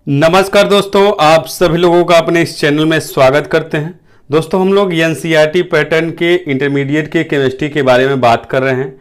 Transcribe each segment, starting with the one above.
नमस्कार दोस्तों, आप सभी लोगों का अपने इस चैनल में स्वागत करते हैं। दोस्तों, हम लोग एनसीईआरटी पैटर्न के इंटरमीडिएट के केमिस्ट्री के बारे में बात कर रहे हैं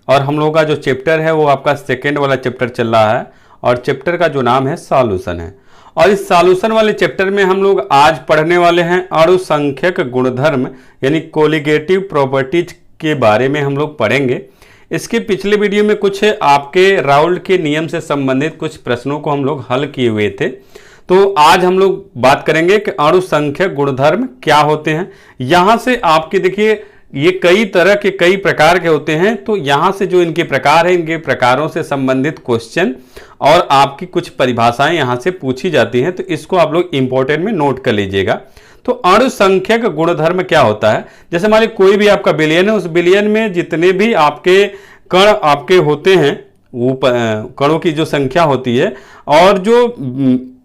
और हम लोगों का जो चैप्टर है वो आपका सेकेंड वाला चैप्टर चल रहा है और चैप्टर का जो नाम है सॉल्यूशन है। और इस सॉल्यूशन वाले चैप्टर में हम लोग आज पढ़ने वाले हैं अणुसंख्यक गुणधर्म यानी कोलिगेटिव प्रॉपर्टीज के बारे में हम लोग पढ़ेंगे। इसके पिछले वीडियो में कुछ आपके राउल्ट के नियम से संबंधित कुछ प्रश्नों को हम लोग हल किए हुए थे, तो आज हम लोग बात करेंगे कि अणुसंख्यक गुणधर्म क्या होते हैं। यहां से आपके देखिए ये कई तरह के कई प्रकार के होते हैं, तो यहां से जो इनके प्रकार है इनके प्रकारों से संबंधित क्वेश्चन और आपकी कुछ परिभाषाएं यहां से पूछी जाती हैं, तो इसको आप लोग इंपॉर्टेंट में नोट कर लीजिएगा। तो अणुसंख्यक गुणधर्म क्या होता है, जैसे मान लीजिए कोई भी आपका बिलियन है, उस बिलियन में जितने भी आपके कण आपके होते हैं वो कणों की जो संख्या होती है और जो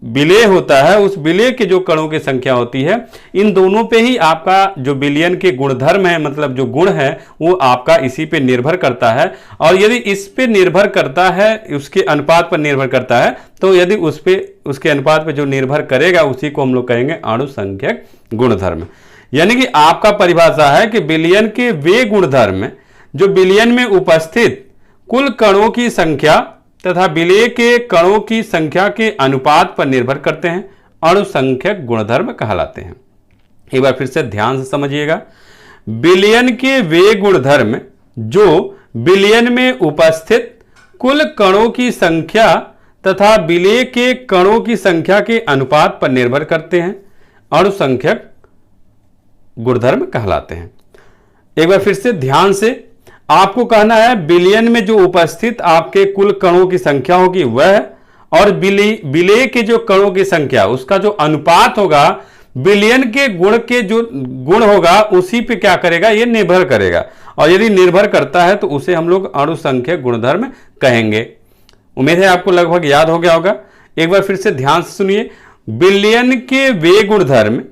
विलेय होता है उस विलेय के जो कणों की संख्या होती है, इन दोनों पे ही आपका जो बिलियन के गुणधर्म है मतलब जो गुण है वो आपका इसी पे निर्भर करता है। और यदि इस पे निर्भर करता है, उसके अनुपात पर निर्भर करता है, तो यदि उस पे उसके अनुपात पे जो निर्भर करेगा उसी को हम लोग कहेंगे अणुसंख्यक गुणधर्म। यानी कि आपका परिभाषा है कि बिलियन के वे गुणधर्म जो बिलियन में उपस्थित कुल कणों की संख्या तथा विलेय के कणों की संख्या के अनुपात पर निर्भर करते हैं, अणुसंख्यक गुणधर्म कहलाते हैं। एक बार फिर से ध्यान से समझिएगा, बिलियन के वे गुणधर्म जो बिलियन में उपस्थित कुल कणों की संख्या तथा विलेय के कणों की संख्या के अनुपात पर निर्भर करते हैं, अणुसंख्यक गुणधर्म कहलाते हैं। एक बार फिर से ध्यान से आपको कहना है बिलियन में जो उपस्थित आपके कुल कणों की संख्या होगी वह, और विलेय के जो कणों की संख्या उसका जो अनुपात होगा बिलियन के गुण के जो गुण होगा उसी पे क्या करेगा, ये निर्भर करेगा। और यदि निर्भर करता है तो उसे हम लोग अणुसंख्यक गुणधर्म कहेंगे। उम्मीद है आपको लगभग याद हो गया होगा। एक बार फिर से ध्यान से सुनिए, बिलियन के वे गुणधर्म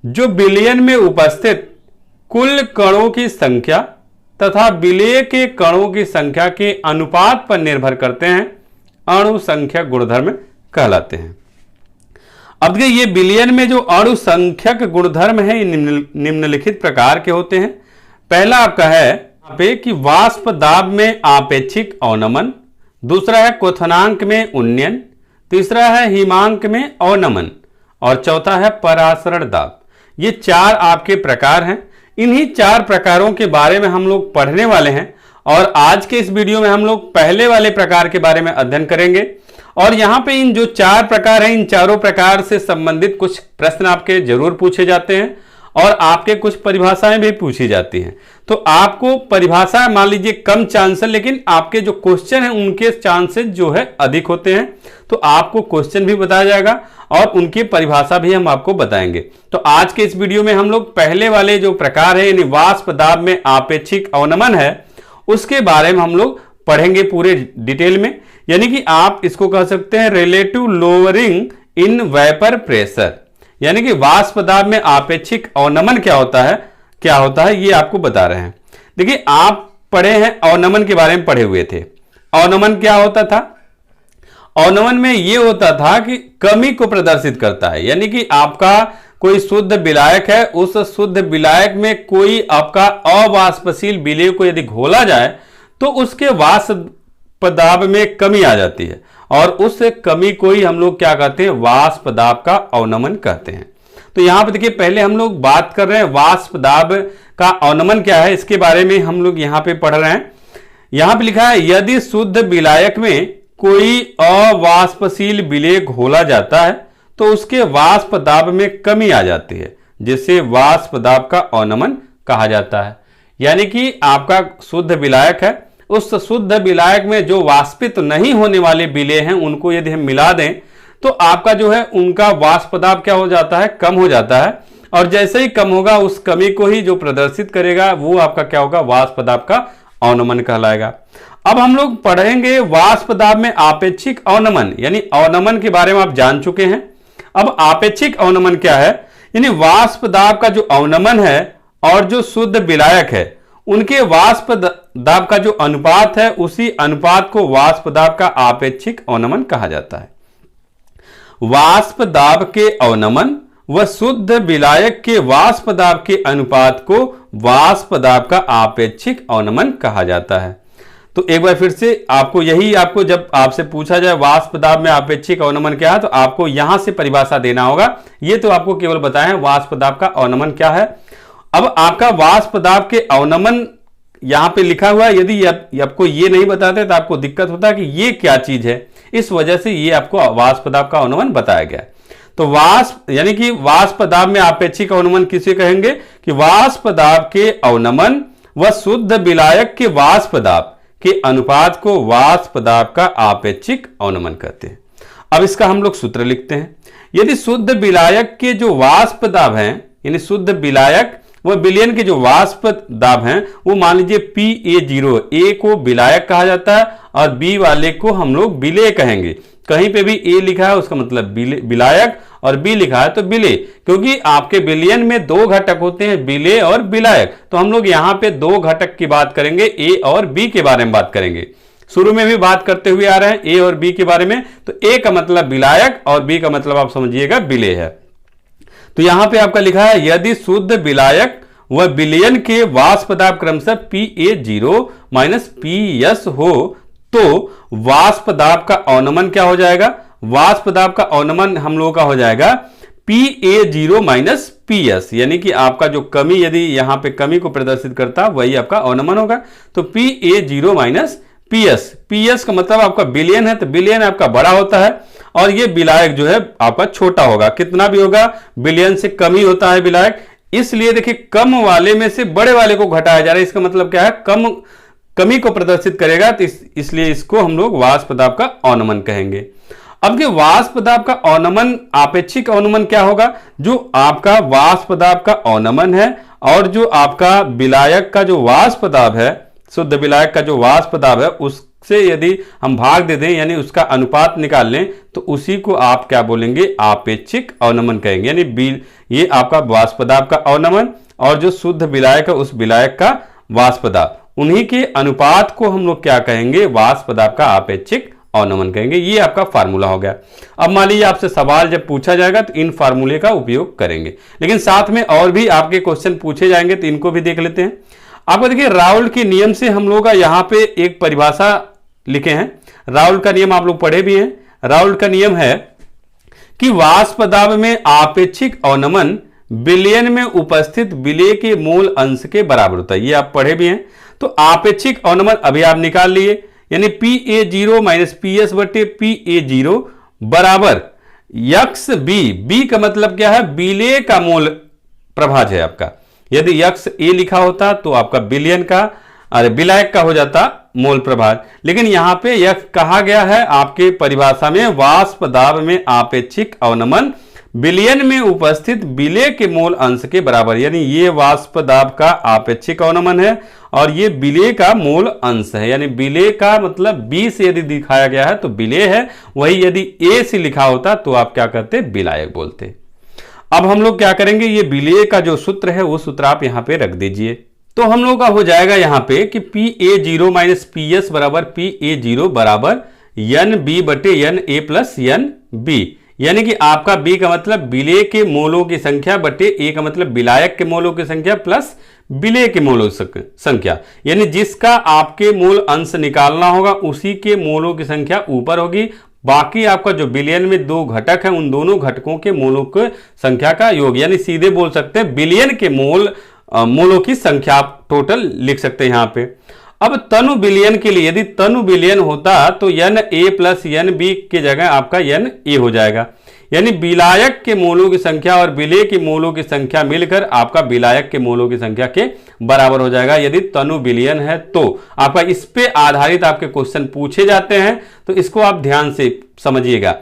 जो बिलियन में उपस्थित कुल कणों की संख्या तथा विलेय के कणों की संख्या के अनुपात पर निर्भर करते हैं, अणुसंख्यक गुणधर्म कहलाते हैं। अब देखिए ये बिलियन में जो अणुसंख्यक गुणधर्म है निम्नलिखित प्रकार के होते हैं। पहला आपका है कि वाष्प दाब में आपेक्षिक अवनमन, दूसरा है क्वथनांक में उन्नयन, तीसरा है हिमांक में अवनमन और चौथा है परासरण दाब। ये चार आपके प्रकार हैं। इन्हीं चार प्रकारों के बारे में हम लोग पढ़ने वाले हैं और आज के इस वीडियो में हम लोग पहले वाले प्रकार के बारे में अध्ययन करेंगे। और यहां पे इन जो चार प्रकार हैं इन चारों प्रकार से संबंधित कुछ प्रश्न आपके जरूर पूछे जाते हैं और आपके कुछ परिभाषाएं भी पूछी जाती हैं। तो आपको परिभाषा मान लीजिए कम चांस है, लेकिन आपके जो क्वेश्चन हैं उनके चांसेस जो है अधिक होते हैं। तो आपको क्वेश्चन भी बताया जाएगा और उनकी परिभाषा भी हम आपको बताएंगे। तो आज के इस वीडियो में हम लोग पहले वाले जो प्रकार है यानी वाष्प दाब में आपेक्षिक अवनमन है उसके बारे में हम लोग पढ़ेंगे पूरे डिटेल में। यानी कि आप इसको कह सकते हैं relative lowering in vapour pressure. यानी कि वाष्प दाब में आपेक्षिक अवनमन क्या होता है ये आपको बता रहे हैं। देखिए आप पढ़े हैं अवनमन के बारे में पढ़े हुए थे। अवनमन क्या होता था? अवनमन में यह होता था कि कमी को प्रदर्शित करता है। यानी कि आपका कोई शुद्ध विलायक है, उस शुद्ध विलायक में कोई आपका अवाष्पशील विलेय को यदि घोला जाए तो उसके वाष्प दाब में कमी आ जाती है और उस कमी को ही हम लोग क्या कहते हैं, वाष्प दाब का अवनमन कहते हैं। तो यहां पर देखिए पहले हम लोग बात कर रहे हैं वाष्प दाब का अवनमन क्या है, इसके बारे में हम लोग यहां पे पढ़ रहे हैं। यहां पे लिखा है यदि शुद्ध विलायक में कोई अवाष्पशील विलेय घोला जाता है तो उसके वाष्प दाब में कमी आ जाती है, जिसे वाष्प दाब का अवनमन कहा जाता है। यानी कि आपका शुद्ध विलायक है, उस शुद्ध विलायक में जो वाष्पित नहीं होने वाले विलेय हैं उनको यदि हम मिला दें तो आपका जो है उनका वाष्प दाब क्या हो जाता है, कम हो जाता है। और जैसे ही कम होगा उस कमी को ही जो प्रदर्शित करेगा वो आपका क्या होगा, वाष्प दाब का अवनमन कहलाएगा। अब हम लोग पढ़ेंगे वाष्प दाब में आपेक्षिक अवनमन। यानी अवनमन के बारे में आप जान चुके हैं। अब आपेक्षिक अवनमन क्या है, यानी वाष्प दाब का जो अवनमन है और जो शुद्ध विलायक है उनके वाष्प दाब का जो अनुपात है उसी अनुपात को वाष्प दाब का आपेक्षिक अवनमन कहा जाता है। वाष्प दाब के अवनमन व शुद्ध विलायक के वाष्प दाब के अनुपात को वाष्प दाब का आपेक्षिक अवनमन कहा जाता है। तो एक बार फिर से आपको जब आपसे पूछा जाए वाष्प दाब में आपेक्षिक अवनमन क्या है, तो आपको यहां से परिभाषा देना होगा। ये तो आपको केवल बताया है वाष्प दाब का अवनमन क्या है। अब आपका वाष्प दाब के अवनमन यहां पे लिखा हुआ है, यदि आपको ये नहीं बताते तो आपको दिक्कत होता है कि ये क्या चीज है, इस वजह से ये आपको वाष्प दाब का अवनमन बताया गया है। तो वाष्प यानी कि वाष्प दाब में आपेक्षिक अवनमन किसे कहेंगे कि वाष्प दाब के अवनमन व शुद्ध विलायक के वाष्प दाब के अनुपात को वाष्प दाब का आपेक्षिक अवनमन कहते हैं। अब इसका हम लोग सूत्र लिखते हैं। यदि शुद्ध विलायक के जो वाष्प दाब हैं, यानी शुद्ध विलायक व विलयन के जो वाष्प दाब हैं, वो मान लीजिए PA0, ए को विलायक कहा जाता है और बी वाले को हम लोग विलेय कहेंगे। कहीं पे भी ए लिखा है उसका मतलब विलायक और बी लिखा है तो विलेय, क्योंकि आपके विलयन में दो घटक होते हैं, विलेय और विलायक। तो हम लोग यहां पे दो घटक की बात करेंगे, ए और बी के बारे में बात करेंगे। शुरू में भी बात करते हुए आ रहे हैं ए और बी के बारे में। तो ए का मतलब विलायक और बी का मतलब आप समझिएगा विलेय है। तो यहां पे आपका लिखा है यदि शुद्ध विलायक व विलयन के वाष्प दाब क्रमशः PA0 माइनस PS हो तो वाष्प दाब का अवनमन क्या हो जाएगा, वाष्प दाब का अवनमन हम लोगों का हो जाएगा PA0 माइनस PS, यानी कि आपका जो कमी, यदि यहां पे कमी को प्रदर्शित करता वही आपका अवनमन होगा। तो PA0 माइनस PS का मतलब आपका विलयन है, तो विलयन आपका बड़ा होता है और ये विलायक जो है आपका छोटा होगा। कितना भी होगा, विलयन से कम ही होता है विलायक, इसलिए देखिए कम वाले में से बड़े वाले को घटाया जा रहा है। इसका मतलब क्या है, कमी को प्रदर्शित करेगा, तो इसलिए इसको हम लोग वाष्प दाब का अवनमन कहेंगे। अब जो वाष्प दाब का अवनमन, आपेक्षिक अवनमन क्या होगा, जो आपका वाष्प दाब का अवनमन है और जो आपका विलायक का जो वाष्प दाब है, शुद्ध विलायक का जो वाष्प दाब है, उससे यदि हम भाग दे दें यानी उसका अनुपात निकाल लें, तो उसी को आप क्या बोलेंगे, आपेक्षिक अवनमन कहेंगे। यानी ये आपका वाष्प दाब का अवनमन और जो शुद्ध विलायक है उस विलायक का वाष्प दाब, उन्हीं के अनुपात को हम लोग क्या कहेंगे, वाष्प दाब का आपेक्षिक अवनमन कहेंगे। ये आपका फार्मूला हो गया। अब मान लीजिए आपसे सवाल जब पूछा जाएगा तो इन फार्मूले का उपयोग करेंगे, लेकिन साथ में और भी आपके क्वेश्चन पूछे जाएंगे तो इनको भी देख लेते हैं। आपको देखिए राउल्ट के नियम से हम लोग यहाँ पे एक परिभाषा लिखे हैं। राउल्ट का नियम आप लोग पढ़े भी हैं। राउल्ट का नियम है कि वाष्प दाब में आपेक्षिक अवनमन विलयन में उपस्थित विलेय के मूल अंश के बराबर होता है। ये आप पढ़े भी हैं। तो आपेक्षिक अवनमन अभी आप निकाल लिए, यानी PA0 माइनस PS बटे PA0 बराबर यक्स बी का मतलब क्या है, विलेय का मूल प्रभाज है आपका। यदि यक्स ए लिखा होता तो आपका विलयन का, अरे विलायक का हो जाता मूल प्रभाज, लेकिन यहां पे यक्स कहा गया है आपके परिभाषा में वाष्प दाब में आपेक्षिक अवनमन विलयन में उपस्थित विलेय के मूल अंश के बराबर, यानी ये वाष्प दाब का आपेक्षिक अवनमन है और ये विलेय का मूल अंश है। यानी विलेय का मतलब बी से यदि दिखाया गया है तो विलेय है, वही यदि ए से लिखा होता तो आप क्या करते, विलायक बोलते। अब हम लोग क्या करेंगे, ये विलेय का जो सूत्र है वो सूत्र आप यहां पे रख दीजिए। तो हम लोग का हो जाएगा यहां पे कि PA0 माइनस PS बराबर PA0 बराबर NB बटे NA प्लस NB, यानी कि आपका B का मतलब विलेय के मोलों की संख्या बटे A का मतलब विलायक के मोलों की संख्या प्लस विलेय के मोलों की संख्या, यानी जिसका आपके मूल अंश निकालना होगा उसी के मोलों की संख्या ऊपर होगी। बाकी आपका जो विलयन में दो घटक है उन दोनों घटकों के मोलों की संख्या का योग, यानी सीधे बोल सकते हैं विलयन के मोलों की संख्या आप टोटल लिख सकते हैं यहां पे। अब तनु विलयन के लिए यदि तनु विलयन होता तो NA प्लस NB की जगह आपका NA हो जाएगा, यानी विलायक के मोलों की संख्या और विलेय के मोलों की संख्या मिलकर आपका विलायक के मोलों की संख्या के बराबर हो जाएगा यदि तनु विलयन है। तो आपका इस पे आधारित आपके क्वेश्चन पूछे जाते हैं, तो इसको आप ध्यान से समझिएगा।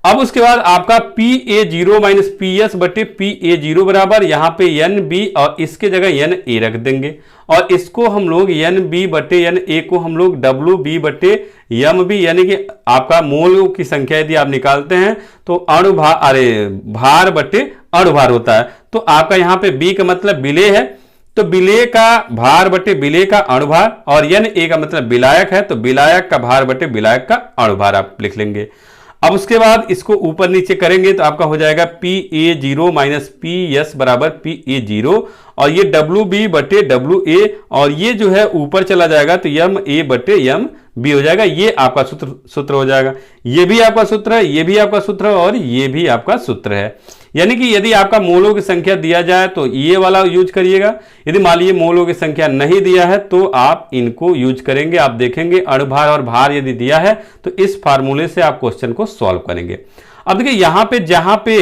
अब उसके बाद आपका PA0 माइनस PS बटे PA0 बराबर यहां पे NB और इसके जगह NA रख देंगे और इसको हम लोग NB बटे NA को हम लोग WB बटे MB, यानी कि आपका मोलों की संख्या यदि आप निकालते हैं तो भार बटे अणुभार होता है। तो आपका यहां पे B का मतलब विलेय है, तो विलेय का भार बटे विलेय का अणुभार और NA का मतलब विलायक है, तो विलायक का भार बटे विलायक का अणुभार आप लिख लेंगे। अब उसके बाद इसको ऊपर नीचे करेंगे तो आपका हो जाएगा PA0 माइनस PS बराबर PA0 और ये WB बटे WA और ये जो है ऊपर चला जाएगा तो MA बटे MB हो जाएगा। ये आपका सूत्र हो जाएगा। ये भी आपका सूत्र है, ये भी आपका सूत्र है और ये भी आपका सूत्र है। यानी कि यदि आपका मोलों की संख्या दिया जाए तो ये वाला यूज करिएगा, यदि मान लीजिए मोलों की संख्या नहीं दिया है तो आप इनको यूज करेंगे। आप देखेंगे अणुभार और भार यदि दिया है तो इस फार्मूले से आप क्वेश्चन को सॉल्व करेंगे। अब देखिए यहां पे जहां पे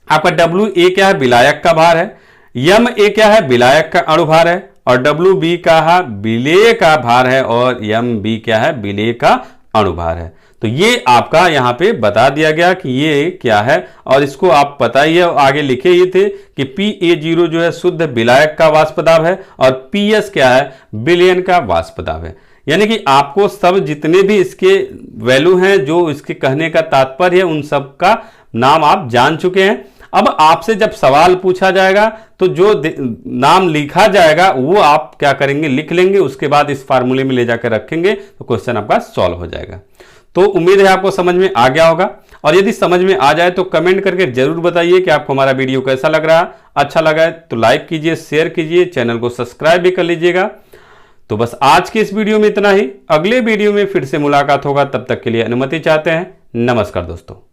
आपका WA क्या है, विलायक का भार है, MA क्या है, विलायक का अणुभार है और WB का है विलेय का भार है और MB क्या है, विलेय का अणुभार है। तो ये आपका यहां पे बता दिया गया कि ये क्या है और इसको आप पता ही है, आगे लिखे ही थे कि PA0 जो है शुद्ध विलायक का वाष्प दाब है और PS क्या है, विलयन का वाष्प दाब है। यानी कि आपको सब जितने भी इसके वैल्यू हैं, जो इसके कहने का तात्पर्य है, उन सब का नाम आप जान चुके हैं। अब आपसे जब सवाल पूछा जाएगा तो जो नाम लिखा जाएगा वो आप क्या करेंगे, लिख लेंगे, उसके बाद इस फार्मूले में ले जाकर रखेंगे तो क्वेश्चन आपका सॉल्व हो जाएगा। तो उम्मीद है आपको समझ में आ गया होगा और यदि समझ में आ जाए तो कमेंट करके जरूर बताइए कि आपको हमारा वीडियो कैसा लग रहा है। अच्छा लगा है तो लाइक कीजिए, शेयर कीजिए, चैनल को सब्सक्राइब भी कर लीजिएगा। तो बस आज के इस वीडियो में इतना ही। अगले वीडियो में फिर से मुलाकात होगा, तब तक के लिए अनुमति चाहते हैं। नमस्कार दोस्तों।